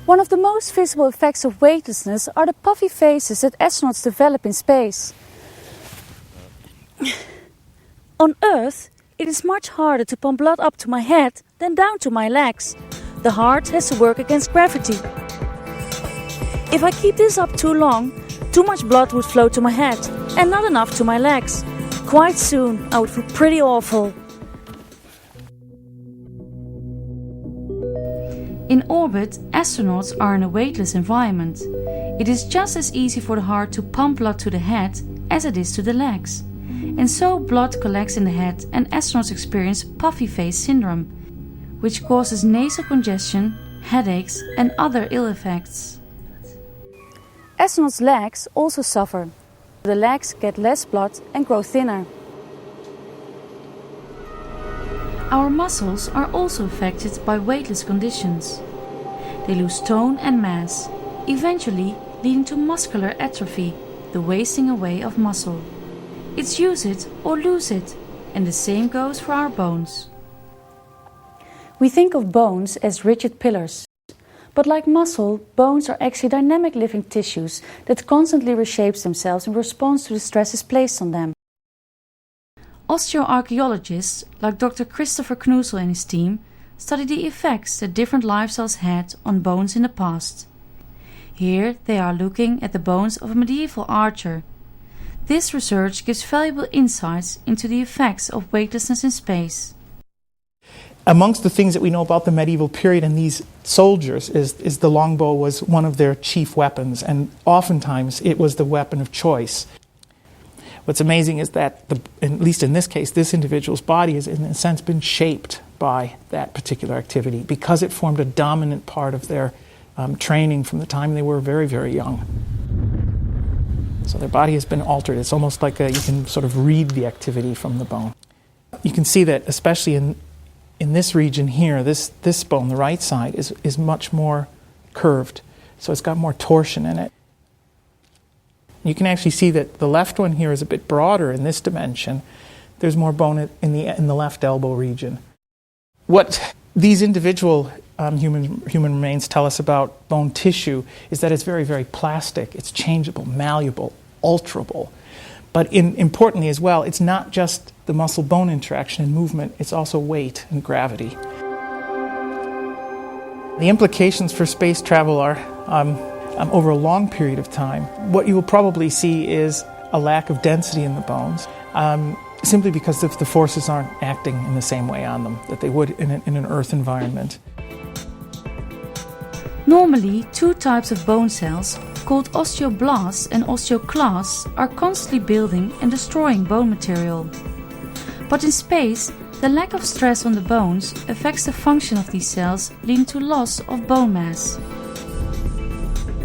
One of the most visible effects of weightlessness are the puffy faces that astronauts develop in space. On Earth, it is much harder to pump blood up to my head than down to my legs. The heart has to work against gravity. If I keep this up too long, too much blood would flow to my head and not enough to my legs. Quite soon, I would feel pretty awful. In orbit, astronauts are in a weightless environment. It is just as easy for the heart to pump blood to the head as it is to the legs. And so blood collects in the head and astronauts experience puffy face syndrome, which causes nasal congestion, headaches and other ill effects. Astronauts' legs also suffer. The legs get less blood and grow thinner. Our muscles are also affected by weightless conditions. They lose tone and mass, eventually leading to muscular atrophy, the wasting away of muscle. It's use it or lose it, and the same goes for our bones. We think of bones as rigid pillars. But like muscle, bones are actually dynamic living tissues that constantly reshape themselves in response to the stresses placed on them. Osteoarchaeologists like Dr. Christopher Knoesel and his team study the effects that different lifestyles had on bones in the past. Here they are looking at the bones of a medieval archer. This research gives valuable insights into the effects of weightlessness in space. Amongst the things that we know about the medieval period and these soldiers is the longbow was one of their chief weapons, and oftentimes it was the weapon of choice. What's amazing is that, at least in this case, this individual's body has in a sense been shaped by that particular activity because it formed a dominant part of their training from the time they were very, very young. So their body has been altered. It's almost like you can sort of read the activity from the bone. You can see that especially in this region here, this bone, the right side, is much more curved. So it's got more torsion in it. You can actually see that the left one here is a bit broader in this dimension. There's more bone in the left elbow region. What these individual human remains tell us about bone tissue is that it's very, very plastic. It's changeable, malleable, alterable. But importantly as well, it's not just the muscle-bone interaction and movement, it's also weight and gravity. The implications for space travel are over a long period of time. What you will probably see is a lack of density in the bones, simply because the forces aren't acting in the same way on them that they would in an Earth environment. Normally, two types of bone cells called osteoblasts and osteoclasts, are constantly building and destroying bone material. But in space, the lack of stress on the bones affects the function of these cells, leading to loss of bone mass.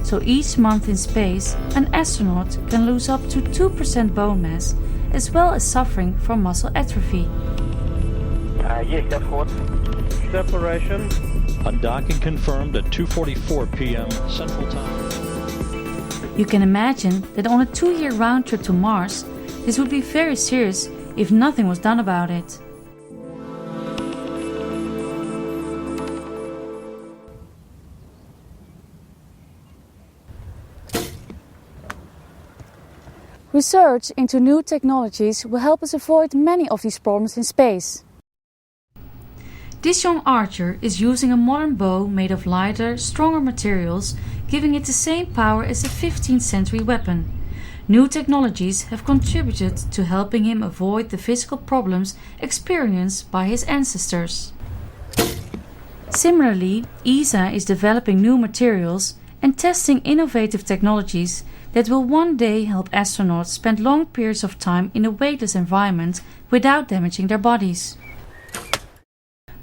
So each month in space, an astronaut can lose up to 2% bone mass, as well as suffering from muscle atrophy. Yes, that's good. Separation. Undocking confirmed at 2:44 p.m. Central Time. You can imagine that on a 2-year round trip to Mars, this would be very serious if nothing was done about it. Research into new technologies will help us avoid many of these problems in space. This young archer is using a modern bow made of lighter, stronger materials, giving it the same power as a 15th century weapon. New technologies have contributed to helping him avoid the physical problems experienced by his ancestors. Similarly, ESA is developing new materials and testing innovative technologies that will one day help astronauts spend long periods of time in a weightless environment without damaging their bodies.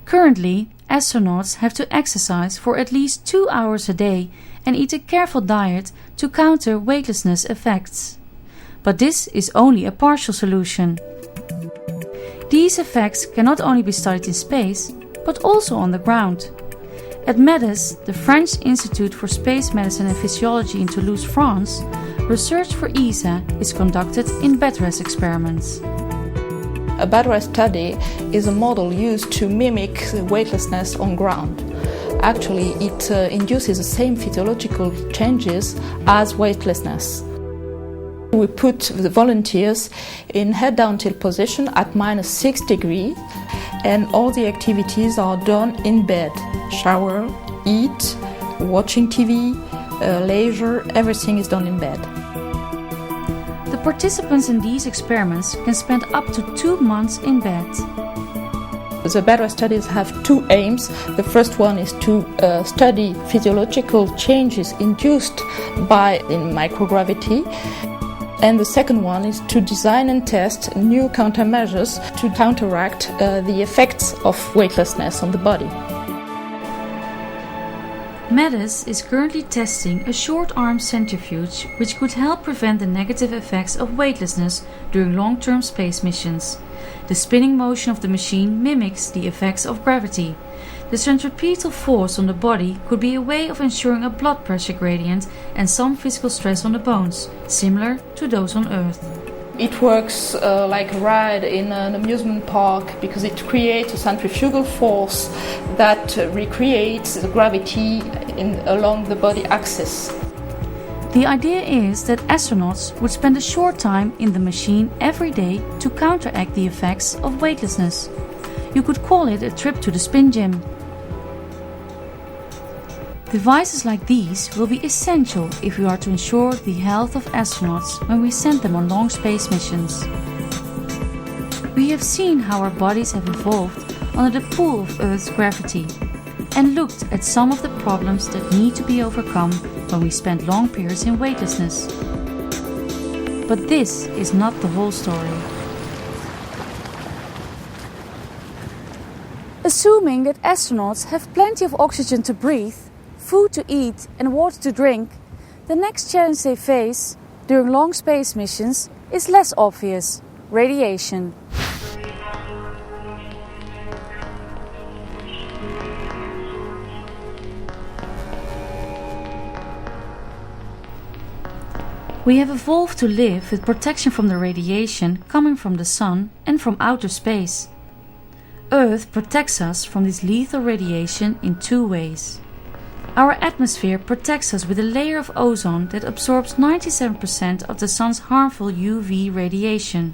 Currently, astronauts have to exercise for at least 2 hours a day and eat a careful diet to counter weightlessness effects. But this is only a partial solution. These effects can not only be studied in space, but also on the ground. At MEDES, the French Institute for Space Medicine and Physiology in Toulouse, France, research for ESA is conducted in bed rest experiments. A bed rest study is a model used to mimic weightlessness on ground. Actually, it induces the same physiological changes as weightlessness. We put the volunteers in head-down tilt position at -6 degrees, and all the activities are done in bed. Shower, eat, watching TV, leisure, everything is done in bed. The participants in these experiments can spend up to 2 months in bed. The bed rest studies have two aims. The first one is to study physiological changes induced by microgravity. And the second one is to design and test new countermeasures to counteract the effects of weightlessness on the body. MEDES is currently testing a short-arm centrifuge which could help prevent the negative effects of weightlessness during long-term space missions. The spinning motion of the machine mimics the effects of gravity. The centripetal force on the body could be a way of ensuring a blood pressure gradient and some physical stress on the bones, similar to those on Earth. It works like a ride in an amusement park because it creates a centrifugal force that recreates the gravity along the body axis. The idea is that astronauts would spend a short time in the machine every day to counteract the effects of weightlessness. You could call it a trip to the spin gym. Devices like these will be essential if we are to ensure the health of astronauts when we send them on long space missions. We have seen how our bodies have evolved under the pull of Earth's gravity and looked at some of the problems that need to be overcome when we spend long periods in weightlessness. But this is not the whole story. Assuming that astronauts have plenty of oxygen to breathe, food to eat and water to drink, the next challenge they face during long space missions is less obvious: radiation. We have evolved to live with protection from the radiation coming from the sun and from outer space. Earth protects us from this lethal radiation in two ways. Our atmosphere protects us with a layer of ozone that absorbs 97% of the sun's harmful UV radiation.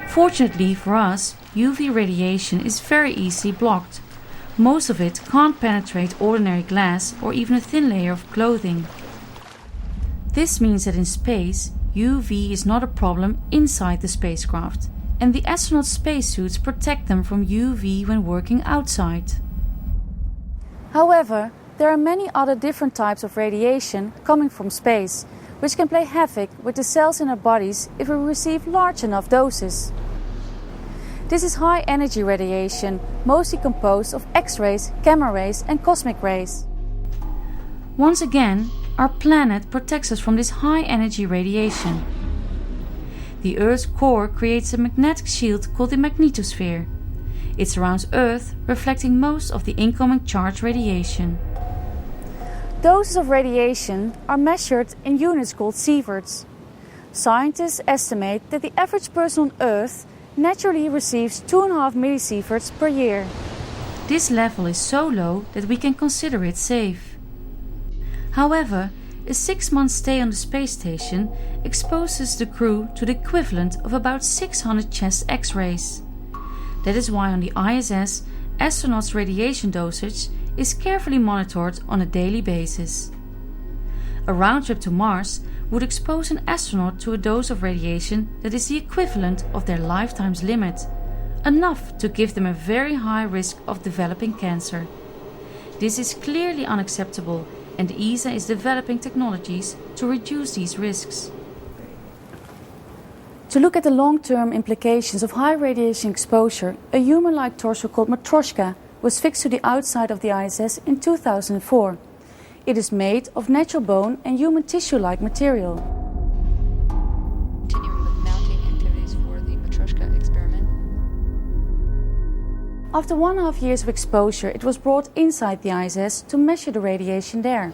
Fortunately for us, UV radiation is very easily blocked. Most of it can't penetrate ordinary glass or even a thin layer of clothing. This means that in space, UV is not a problem inside the spacecraft, and the astronaut spacesuits protect them from UV when working outside. However, there are many other different types of radiation coming from space, which can play havoc with the cells in our bodies if we receive large enough doses. This is high-energy radiation, mostly composed of X-rays, gamma rays and cosmic rays. Once again, our planet protects us from this high-energy radiation. The Earth's core creates a magnetic shield called the magnetosphere. It surrounds Earth, reflecting most of the incoming charged radiation. Doses of radiation are measured in units called sieverts. Scientists estimate that the average person on Earth naturally receives 2.5 millisieverts per year. This level is so low that we can consider it safe. However, a 6-month stay on the space station exposes the crew to the equivalent of about 600 chest X-rays. That is why on the ISS, astronauts' radiation dosage is carefully monitored on a daily basis. A round trip to Mars would expose an astronaut to a dose of radiation that is the equivalent of their lifetime's limit, enough to give them a very high risk of developing cancer. This is clearly unacceptable, and ESA is developing technologies to reduce these risks. To look at the long-term implications of high radiation exposure, a human-like torso called Matryoshka was fixed to the outside of the ISS in 2004. It is made of natural bone and human tissue-like material. Continuing with mounting activities for the Matryoshka experiment. After 1.5 years of exposure, it was brought inside the ISS to measure the radiation there.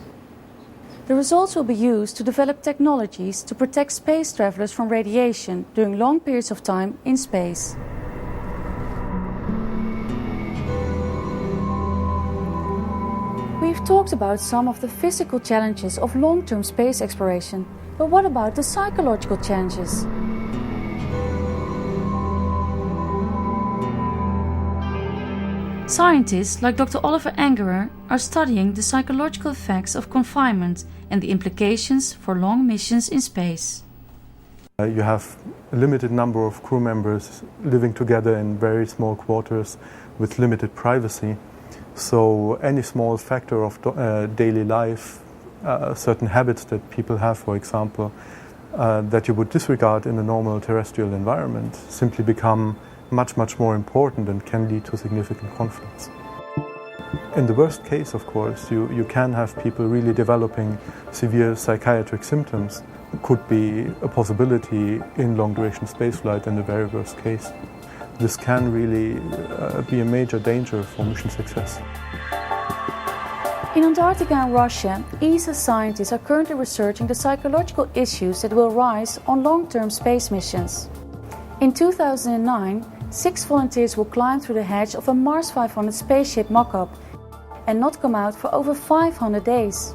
The results will be used to develop technologies to protect space travelers from radiation during long periods of time in space. We've talked about some of the physical challenges of long-term space exploration, but what about the psychological challenges? Scientists like Dr. Oliver Angerer are studying the psychological effects of confinement and the implications for long missions in space. You have a limited number of crew members living together in very small quarters with limited privacy. So any small factor of daily life, certain habits that people have, for example, that you would disregard in a normal terrestrial environment, simply become much more important and can lead to significant conflicts. In the worst case, of course, you can have people really developing severe psychiatric symptoms. Could be a possibility in long-duration spaceflight in the very worst case. This can really be a major danger for mission success. In Antarctica and Russia, ESA scientists are currently researching the psychological issues that will arise on long-term space missions. In 2009, 6 volunteers will climb through the hatch of a Mars 500 spaceship mock-up and not come out for over 500 days.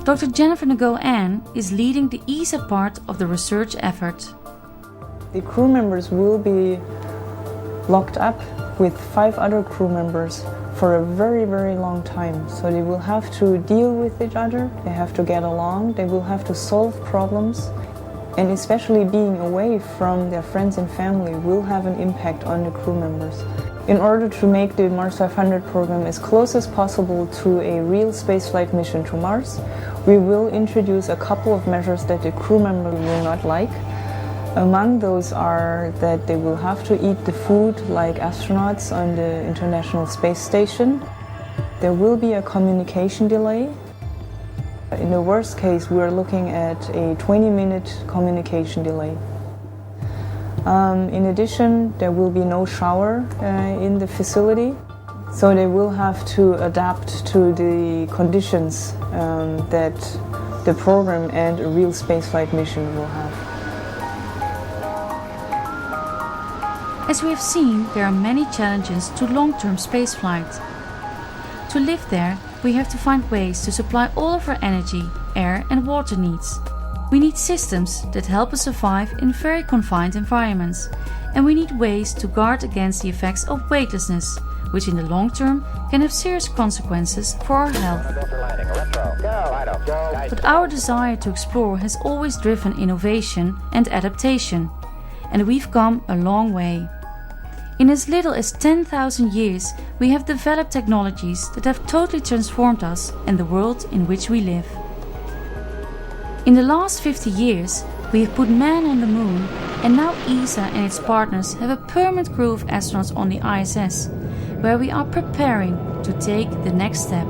Dr. Jennifer Ngo-An is leading the ESA part of the research effort. The crew members will be locked up with 5 other crew members for a very long time. So they will have to deal with each other, they have to get along, they will have to solve problems, and especially being away from their friends and family will have an impact on the crew members. In order to make the Mars 500 program as close as possible to a real spaceflight mission to Mars, we will introduce a couple of measures that the crew member will not like. Among those are that they will have to eat the food like astronauts on the International Space Station. There will be a communication delay. In the worst case, we are looking at a 20-minute communication delay. In addition, there will be no shower in the facility, so they will have to adapt to the conditions that the program and a real spaceflight mission will have. As we have seen, there are many challenges to long-term spaceflight. To live there, we have to find ways to supply all of our energy, air and water needs. We need systems that help us survive in very confined environments, and we need ways to guard against the effects of weightlessness, which in the long term can have serious consequences for our health. But our desire to explore has always driven innovation and adaptation, and we've come a long way. In as little as 10,000 years, we have developed technologies that have totally transformed us and the world in which we live. In the last 50 years, we have put man on the moon, and now ESA and its partners have a permanent crew of astronauts on the ISS, where we are preparing to take the next step.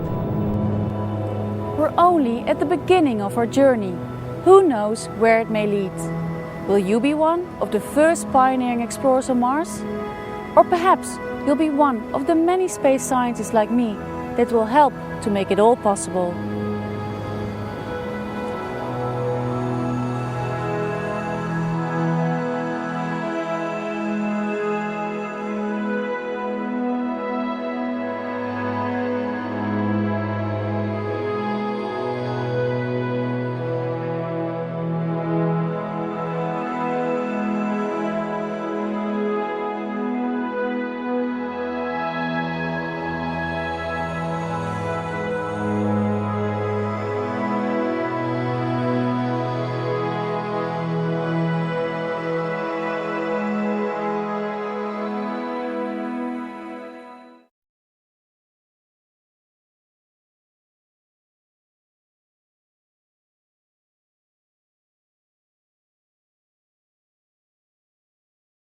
We're only at the beginning of our journey. Who knows where it may lead? Will you be one of the first pioneering explorers on Mars? Or perhaps you'll be one of the many space scientists like me that will help to make it all possible.